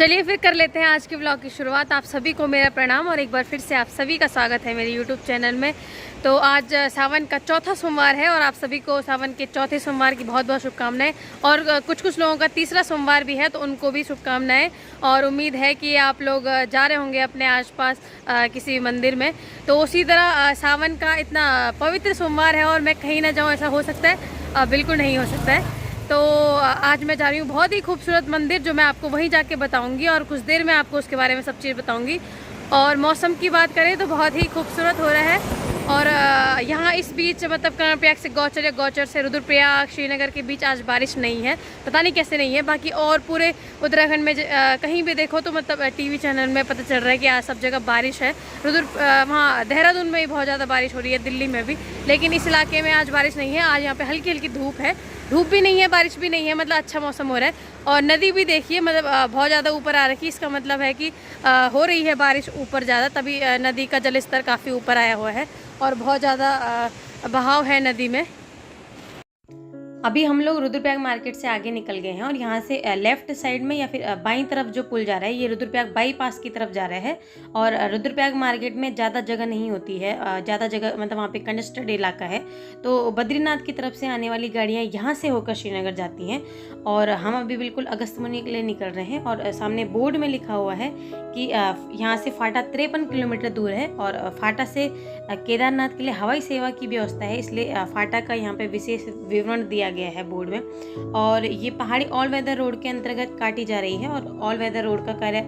चलिए फिर कर लेते हैं आज के ब्लॉग की शुरुआत। आप सभी को मेरा प्रणाम और एक बार फिर से आप सभी का स्वागत है मेरे यूट्यूब चैनल में। तो आज सावन का चौथा सोमवार है और आप सभी को सावन के चौथे सोमवार की बहुत बहुत शुभकामनाएं। और कुछ लोगों का तीसरा सोमवार भी है तो उनको भी शुभकामनाएं। और उम्मीद है कि आप लोग जा रहे होंगे अपने आसपास किसी मंदिर में। तो उसी तरह सावन का इतना पवित्र सोमवार है और मैं कहीं ना जाऊँ ऐसा हो सकता है? बिल्कुल नहीं हो सकता है। तो आज मैं जा रही हूँ बहुत ही खूबसूरत मंदिर, जो मैं आपको वहीं जाके बताऊंगी और कुछ देर में आपको उसके बारे में सब चीज़ बताऊंगी। और मौसम की बात करें तो बहुत ही खूबसूरत हो रहा है। और यहाँ इस बीच मतलब कर्णप्रयाग से गौचर या गौचर से रुद्रप्रयाग श्रीनगर के बीच आज बारिश नहीं है, पता नहीं कैसे नहीं है। बाकी और पूरे उत्तराखंड में कहीं भी देखो तो मतलब टीवी चैनल में पता चल रहा है कि आज सब जगह बारिश है। वहाँ देहरादून में भी बहुत ज़्यादा बारिश हो रही है, दिल्ली में भी, लेकिन इस इलाके में आज बारिश नहीं है। आज यहाँ पे हल्की हल्की धूप है, धूप भी नहीं है बारिश भी नहीं है, मतलब अच्छा मौसम हो रहा है। और नदी भी देखिए मतलब बहुत ज़्यादा ऊपर आ रखी है, इसका मतलब है कि हो रही है बारिश ऊपर ज़्यादा, तभी नदी का जल स्तर काफ़ी ऊपर आया हुआ है और बहुत ज़्यादा बहाव है नदी में। अभी हम लोग रुद्रप्रयाग मार्केट से आगे निकल गए हैं और यहाँ से लेफ्ट साइड में या फिर बाईं तरफ जो पुल जा रहा है ये रुद्रप्रयाग बाईपास की तरफ जा रहा है। और रुद्रप्रयाग मार्केट में ज़्यादा जगह नहीं होती है, ज़्यादा जगह मतलब वहाँ पे कंजेस्टेड इलाका है। तो बद्रीनाथ की तरफ से आने वाली गाड़ियाँ यहाँ से होकर श्रीनगर जाती हैं। और हम अभी बिल्कुल अगस्त्यमुनि के लिए निकल रहे हैं और सामने बोर्ड में लिखा हुआ है कि यहाँ से फाटा 53 किलोमीटर दूर है और फाटा से केदारनाथ के लिए हवाई सेवा की व्यवस्था है, इसलिए फाटा का यहाँ पे विशेष विवरण दिया गया है बोर्ड में। और ये पहाड़ी ऑल वेदर रोड के अंतर्गत काटी जा रही है और ऑल वेदर रोड का कार्य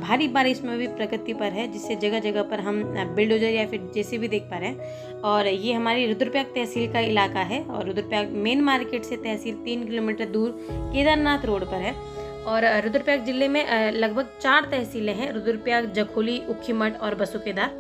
भारी बारिश में भी प्रगति पर है, जिससे जगह जगह पर हम बिल्डोजर या फिर जेसीबी देख पा रहे हैं। और ये हमारी रुद्रप्रयाग तहसील का इलाका है और रुद्रप्रयाग मेन मार्केट से तहसील 3 किलोमीटर दूर केदारनाथ रोड पर है। और रुद्रप्रयाग जिले में लगभग 4 तहसीलें हैं, रुद्रप्रयाग, जखोली, उखीमठ और बसुकेदार।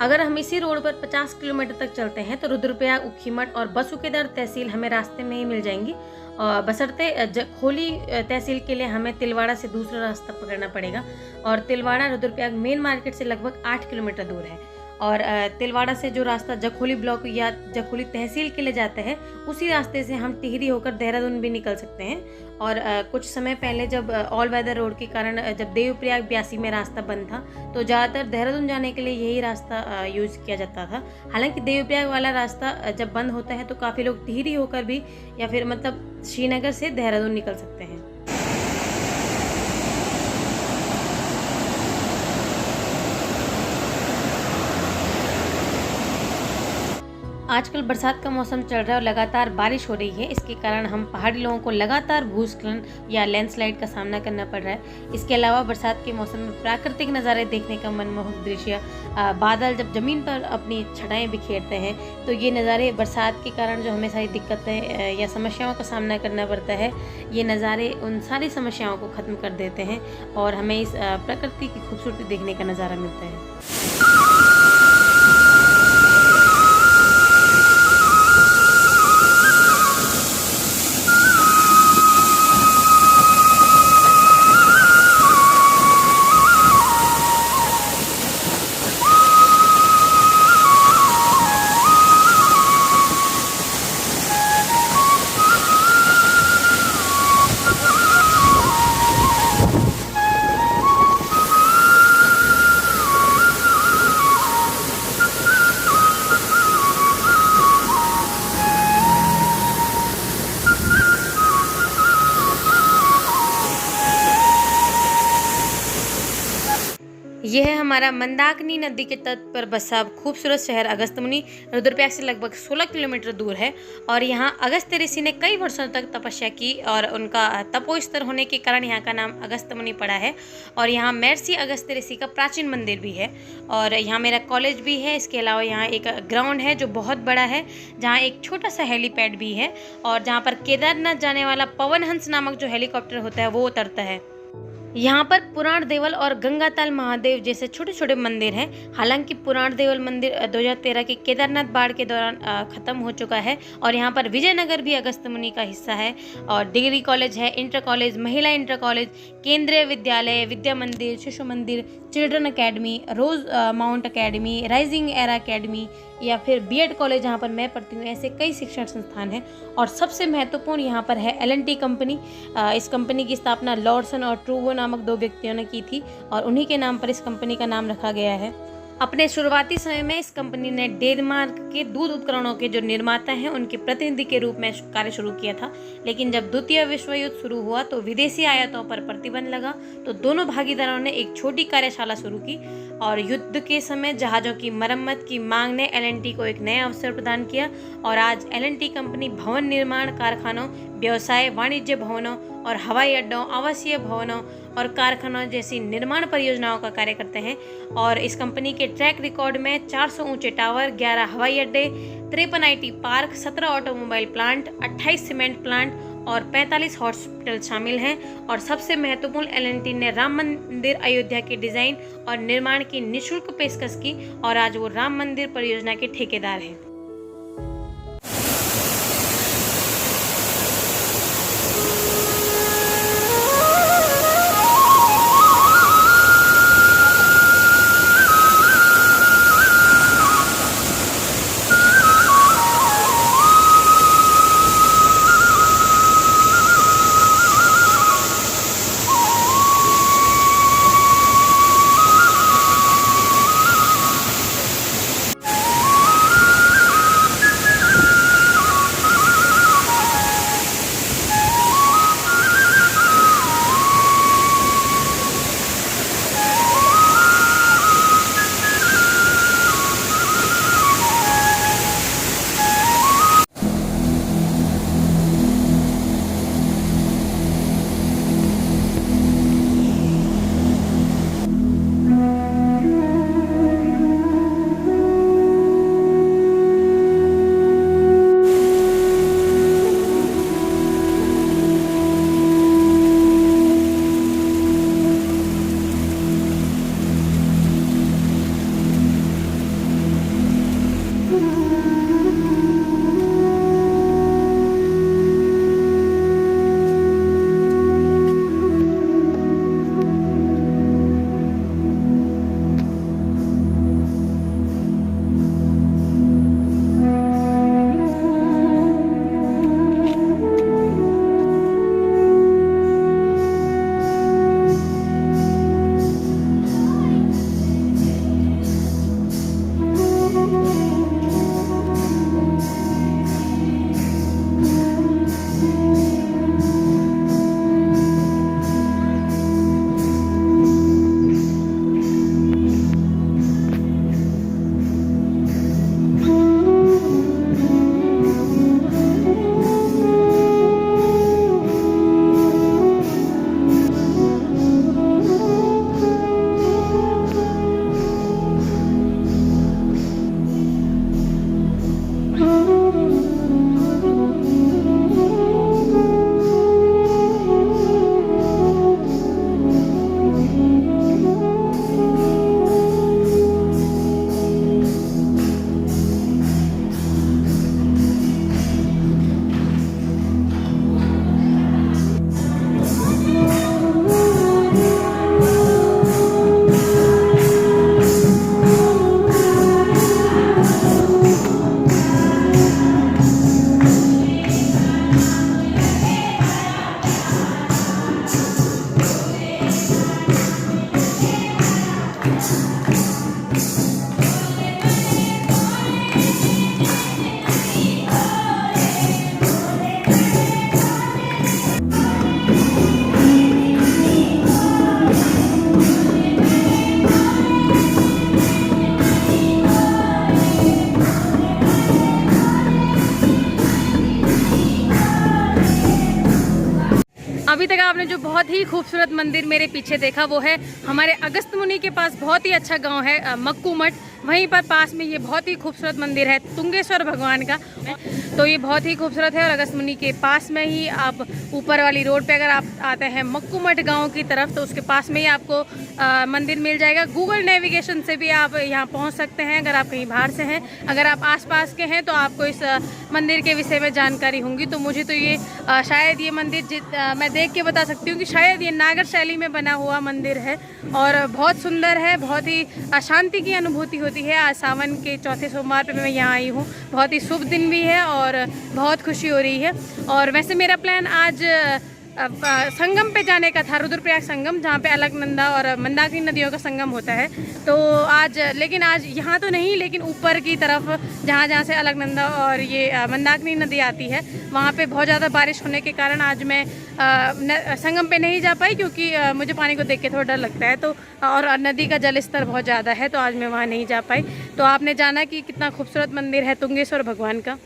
अगर हम इसी रोड पर 50 किलोमीटर तक चलते हैं तो रुद्रप्रयाग, उखीमठ और बसुकेदार तहसील हमें रास्ते में ही मिल जाएंगी। और बशर्ते जखोली तहसील के लिए हमें तिलवाड़ा से दूसरा रास्ता पकड़ना पड़ेगा। और तिलवाड़ा रुद्रप्रयाग मेन मार्केट से लगभग 8 किलोमीटर दूर है। और तिलवाड़ा से जो रास्ता जखोली ब्लॉक या जखोली तहसील के लिए जाता है उसी रास्ते से हम टिहरी होकर देहरादून भी निकल सकते हैं। और कुछ समय पहले जब ऑल वेदर रोड के कारण जब देवप्रयाग 82 में रास्ता बंद था तो ज़्यादातर देहरादून जाने के लिए यही रास्ता यूज़ किया जाता था। हालांकि देवप्रयाग वाला रास्ता जब बंद होता है तो काफ़ी लोग टिहरी होकर भी या फिर मतलब श्रीनगर से देहरादून निकल सकते हैं। आजकल बरसात का मौसम चल रहा है और लगातार बारिश हो रही है, इसके कारण हम पहाड़ी लोगों को लगातार भूस्खलन या लैंडस्लाइड का सामना करना पड़ रहा है। इसके अलावा बरसात के मौसम में प्राकृतिक नज़ारे देखने का मनमोहक दृश्य, बादल जब ज़मीन पर अपनी छटाएं बिखेरते हैं तो ये नज़ारे बरसात के कारण जो हमें सारी दिक्कतें या समस्याओं का सामना करना पड़ता है, ये नज़ारे उन सारी समस्याओं को ख़त्म कर देते हैं और हमें इस प्रकृति की खूबसूरती देखने का नज़ारा मिलता है। यह है हमारा मंदाकिनी नदी के तट पर बसा खूबसूरत शहर अगस्त्यमुनि। रुद्रप्रयाग से लगभग 16 किलोमीटर दूर है और यहाँ अगस्त्य ऋषि ने कई वर्षों तक तपस्या की और उनका तपोस्तर होने के कारण यहाँ का नाम अगस्त्यमुनि पड़ा है। और यहाँ महर्षि अगस्त्य ऋषि का प्राचीन मंदिर भी है और यहाँ मेरा कॉलेज भी है। इसके अलावा यहाँ एक ग्राउंड है जो बहुत बड़ा है, जहाँ एक छोटा सा हेलीपैड भी है और जहाँ पर केदारनाथ जाने वाला पवन हंस नामक जो हेलीकॉप्टर होता है वो उतरता है। यहाँ पर पुराण देवल और गंगाताल महादेव जैसे छोटे छोटे मंदिर हैं। हालांकि पुराण देवल मंदिर 2013 के केदारनाथ बाढ़ के दौरान ख़त्म हो चुका है। और यहाँ पर विजयनगर भी अगस्त्यमुनि का हिस्सा है और डिग्री कॉलेज है, इंटर कॉलेज, महिला इंटर कॉलेज, केंद्रीय विद्यालय, विद्या मंदिर, शिशु मंदिर, children academy, rose mount academy, rising era academy, या फिर बीएड कॉलेज जहाँ पर मैं पढ़ती हूँ, ऐसे कई शिक्षण संस्थान हैं। और सबसे महत्वपूर्ण यहाँ पर है L&T कंपनी। इस कंपनी की स्थापना लॉर्डसन और ट्रूवो नामक 2 व्यक्तियों ने की थी और उन्हीं के नाम पर इस कंपनी का नाम रखा गया है। अपने शुरुआती समय में इस कंपनी ने डेनमार्क के दूध उपकरणों के जो निर्माता हैं उनके प्रतिनिधि के रूप में कार्य शुरू किया था, लेकिन जब द्वितीय विश्व युद्ध शुरू हुआ तो विदेशी आयातों पर प्रतिबंध लगा, तो दोनों भागीदारों ने एक छोटी कार्यशाला शुरू की और युद्ध के समय जहाज़ों की मरम्मत की मांग ने L&T को एक नया अवसर प्रदान किया और आज L&T कंपनी भवन निर्माण कारखानों, व्यवसाय, वाणिज्य भवनों और हवाई अड्डों, आवासीय भवनों और कारखानों जैसी निर्माण परियोजनाओं का कार्य करते हैं। और इस कंपनी के ट्रैक रिकॉर्ड में 400 ऊंचे टावर, 11 हवाई अड्डे, 53 IT park, 17 automobile plant, 28 cement plant और 45 हॉस्पिटल शामिल हैं। और सबसे महत्वपूर्ण, L&T ने राम मंदिर अयोध्या के डिज़ाइन और निर्माण की निःशुल्क पेशकश की और आज वो राम मंदिर परियोजना के ठेकेदार हैं। अभी तक आपने जो बहुत ही खूबसूरत मंदिर मेरे पीछे देखा वो है हमारे अगस्त मुनि के पास बहुत ही अच्छा गांव है मक्कू मठ। वहीं पर पास में ये बहुत ही खूबसूरत मंदिर है तुंगेश्वर भगवान का, तो ये बहुत ही खूबसूरत है। और अगस्त मुनि के पास में ही आप ऊपर वाली रोड पे अगर आप आते हैं मक्कू मठ गाँव की तरफ तो उसके पास में ही आपको मंदिर मिल जाएगा। गूगल नेविगेशन से भी आप यहाँ पहुँच सकते हैं अगर आप कहीं बाहर से हैं। अगर आप आसपास के हैं तो आपको इस मंदिर के विषय में जानकारी होंगी। तो मुझे तो ये शायद ये मंदिर मैं देख के बता सकती हूँ कि शायद ये नागर शैली में बना हुआ मंदिर है और बहुत सुंदर है। बहुत ही शांति की अनुभूति होती होती है। आज सावन के चौथे सोमवार पे मैं यहाँ आई हूँ। बहुत ही शुभ दिन भी है और बहुत खुशी हो रही है। और वैसे मेरा प्लान आज संगम पे जाने का था, रुद्रप्रयाग संगम, जहाँ पे अलकनंदा और मंदाकिनी नदियों का संगम होता है। तो आज यहाँ तो नहीं, लेकिन ऊपर की तरफ जहाँ से अलकनंदा और ये मंदाकिनी नदी आती है, वहाँ पे बहुत ज़्यादा बारिश होने के कारण आज मैं संगम पे नहीं जा पाई, क्योंकि मुझे पानी को देख के थोड़ा डर लगता है। तो और नदी का जल स्तर बहुत ज़्यादा है, तो आज मैं वहाँ नहीं जा पाई। तो आपने जाना कि कितना खूबसूरत मंदिर है तुंगेश्वर भगवान का।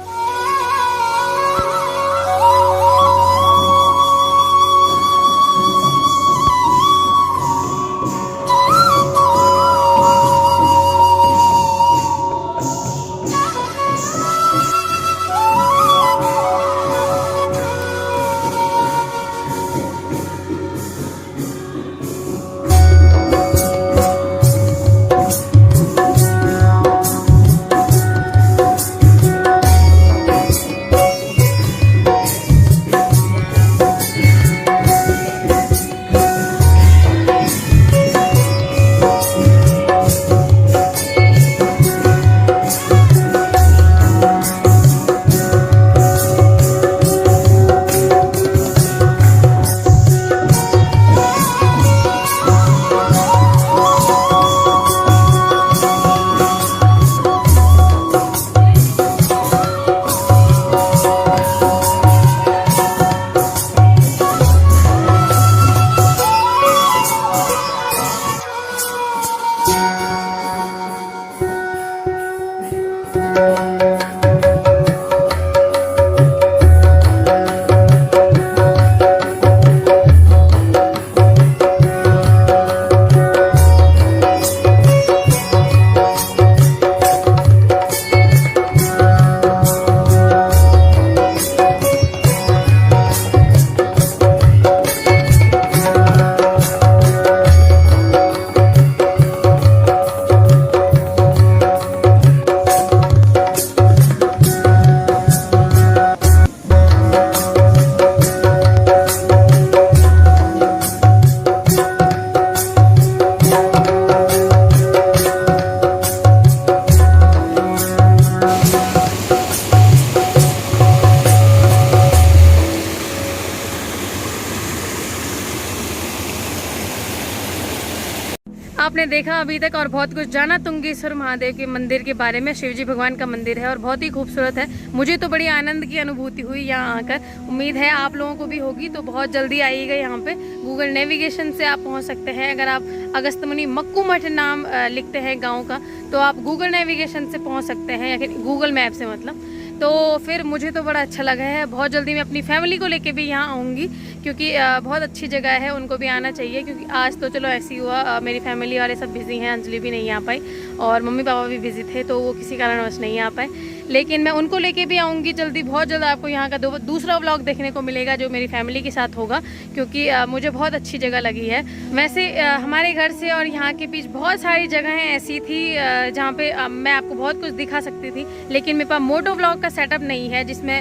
आपने देखा अभी तक और बहुत कुछ जाना तुंगेश्वर महादेव के मंदिर के बारे में। शिवजी भगवान का मंदिर है और बहुत ही खूबसूरत है। मुझे तो बड़ी आनंद की अनुभूति हुई यहाँ आकर। उम्मीद है आप लोगों को भी होगी। तो बहुत जल्दी आइएगा यहाँ पे। गूगल नेविगेशन से आप पहुँच सकते हैं। अगर आप अगस्त्यमुनि मक्कू मठ नाम लिखते हैं गाँव का, तो आप गूगल नेविगेशन से पहुँच सकते हैं, या फिर गूगल मैप से मतलब। तो फिर मुझे तो बड़ा अच्छा लगा है। बहुत जल्दी मैं अपनी फैमिली को लेके भी यहाँ आऊँगी, क्योंकि बहुत अच्छी जगह है, उनको भी आना चाहिए। क्योंकि आज तो चलो ऐसी हुआ, मेरी फैमिली वाले सब बिज़ी हैं, अंजलि भी नहीं आ पाई और मम्मी पापा भी बिज़ी थे, तो वो किसी कारणवश नहीं आ पाए। लेकिन मैं उनको लेके भी आऊँगी जल्दी। बहुत जल्द आपको यहाँ का दूसरा व्लॉग देखने को मिलेगा, जो मेरी फैमिली के साथ होगा, क्योंकि मुझे बहुत अच्छी जगह लगी है। वैसे हमारे घर से और यहाँ के बीच बहुत सारी जगहें ऐसी थी जहाँ पे मैं आपको बहुत कुछ दिखा सकती थी, लेकिन मेरे पास मोटो व्लॉग का सेटअप नहीं है, जिसमें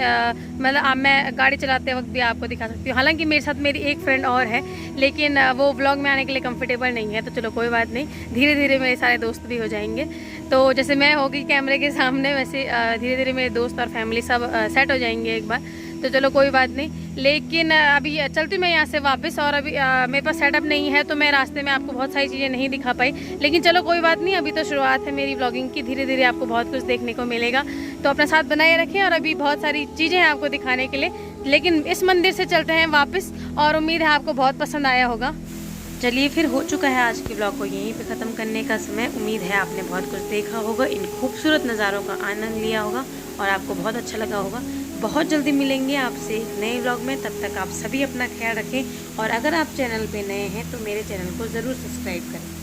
मतलब मैं गाड़ी चलाते वक्त भी आपको दिखा सकती हूँ। हालांकि मेरे साथ मेरी एक फ्रेंड और है, लेकिन वो व्लॉग में आने के लिए कंफर्टेबल नहीं है। तो चलो कोई बात नहीं, धीरे धीरे मेरे सारे दोस्त भी हो जाएंगे। तो जैसे मैं होगी कैमरे के सामने, वैसे धीरे धीरे मेरे दोस्त और फैमिली सब सेट हो जाएंगे एक बार। तो चलो कोई बात नहीं। लेकिन अभी चलती मैं यहाँ से वापस, और अभी मेरे पास सेटअप नहीं है, तो मैं रास्ते में आपको बहुत सारी चीज़ें नहीं दिखा पाई। लेकिन चलो कोई बात नहीं, अभी तो शुरुआत है मेरी व्लॉगिंग की। धीरे धीरे आपको बहुत कुछ देखने को मिलेगा, तो अपना साथ बनाए रखें। और अभी बहुत सारी चीज़ें हैं आपको दिखाने के लिए, लेकिन इस मंदिर से चलते हैं वापस, और उम्मीद है आपको बहुत पसंद आया होगा। चलिए फिर हो चुका है आज की व्लॉग को यहीं पे ख़त्म करने का समय। उम्मीद है आपने बहुत कुछ देखा होगा, इन खूबसूरत नज़ारों का आनंद लिया होगा और आपको बहुत अच्छा लगा होगा। बहुत जल्दी मिलेंगे आपसे एक नए व्लॉग में। तब तक आप सभी अपना ख्याल रखें, और अगर आप चैनल पे नए हैं तो मेरे चैनल को ज़रूर सब्सक्राइब करें।